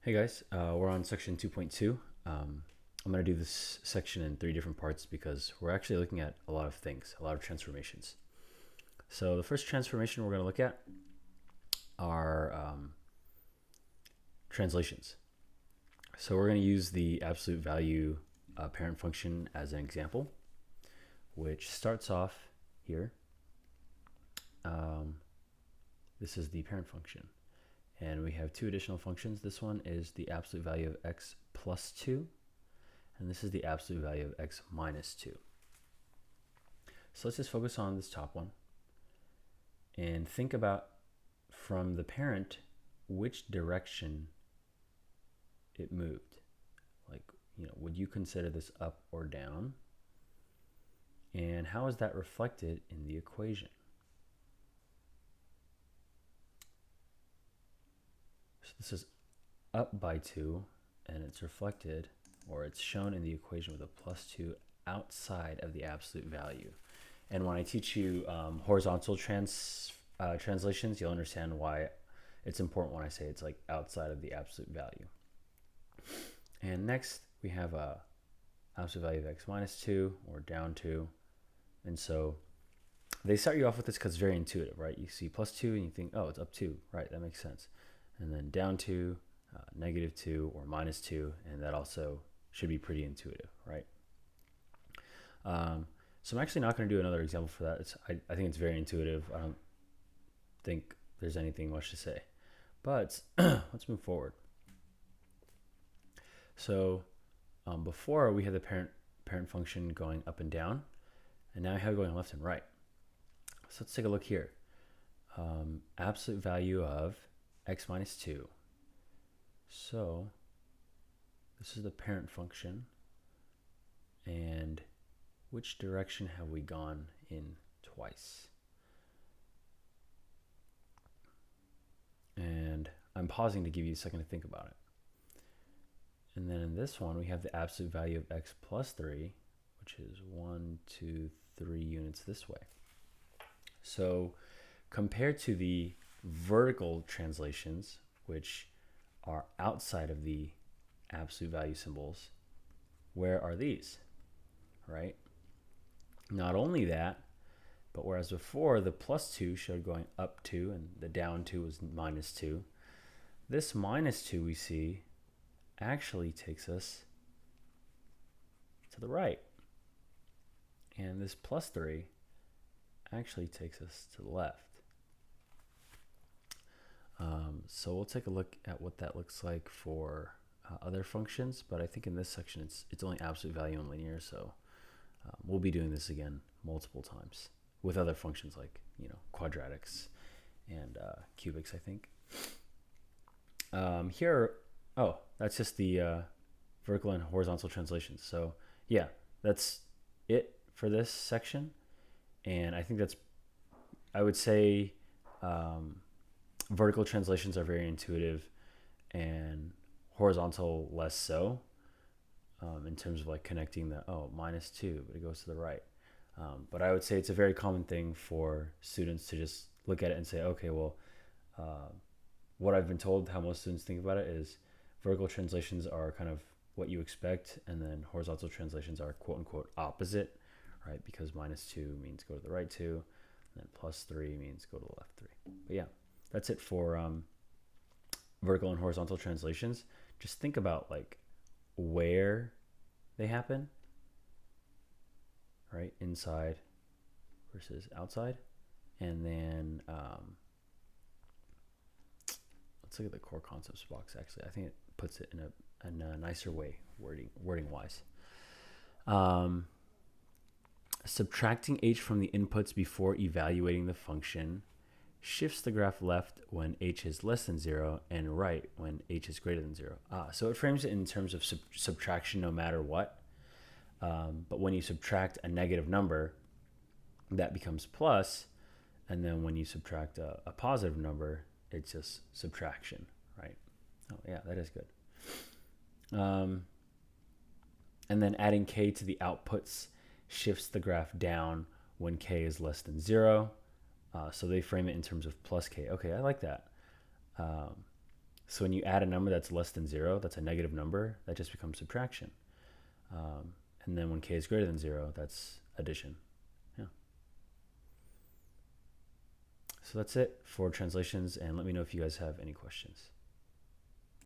Hey guys, we're on section 2.2. I'm going to do this section in 3 different parts because we're actually looking at a lot of things, a lot of transformations. So the first transformation we're going to look at are translations. So we're going to use the absolute value parent function as an example, which starts off here. This is the parent function. And we have 2 additional functions. This one is the absolute value of x plus 2, and this is the absolute value of x minus 2. So let's just focus on this top one and think about, from the parent, which direction it moved. Like, would you consider this up or down? And how is that reflected in the equation? So this is up by 2, and it's reflected, or it's shown in the equation with a plus 2 outside of the absolute value. And when I teach you horizontal translations, you'll understand why it's important when I say it's like outside of the absolute value. And next we have a absolute value of x minus 2 or down 2. And so they start you off with this because it's very intuitive, right? You see plus 2 and you think, oh, it's up 2, right? That makes sense. And then down 2, negative 2 or minus 2, and that also should be pretty intuitive, right? So I'm actually not going to do another example for that. I think it's very intuitive. I don't think there's anything much to say. But let's move forward. So before we had the parent function going up and down, and now I have it going left and right. So let's take a look here. Absolute value of x minus 2. So this is the parent function, and which direction have we gone in twice? And I'm pausing to give you a second to think about it. And then in this one, we have the absolute value of x plus 3, which is 1, 2, 3 units this way. So compared to the vertical translations, which are outside of the absolute value symbols, where are these, right? Not only that, but whereas before the plus 2 showed going up 2 and the down 2 was minus 2, this minus 2 we see actually takes us to the right. And this plus 3 actually takes us to the left. So we'll take a look at what that looks like for other functions, but I think in this section it's only absolute value and linear, so we'll be doing this again multiple times with other functions like quadratics and cubics, I think. Here, that's just the vertical and horizontal translations. So yeah, that's it for this section, and I think I would say vertical translations are very intuitive and horizontal less so, in terms of like connecting the minus 2, but it goes to the right. But I would say it's a very common thing for students to just look at it and say, okay, well, what I've been told, how most students think about it, is vertical translations are kind of what you expect, and then horizontal translations are quote unquote opposite, right? Because minus 2 means go to the right 2, and then plus 3 means go to the left 3. But yeah, that's it for vertical and horizontal translations. Just think about like where they happen, right? Inside versus outside. And then let's look at the core concepts box. Actually, I think it puts it in a nicer way, wording wise. Subtracting h from the inputs before evaluating the function shifts the graph left when h is less than 0 and right when h is greater than 0. So it frames it in terms of subtraction no matter what. But when you subtract a negative number, that becomes plus, and then when you subtract a positive number, it's just subtraction, right? Oh yeah, that is good. And then adding k to the outputs shifts the graph down when k is less than 0. So they frame it in terms of plus k. Okay, I like that. So when you add a number that's less than 0, that's a negative number, that just becomes subtraction. And then when k is greater than 0, that's addition. Yeah. So that's it for translations, and let me know if you guys have any questions.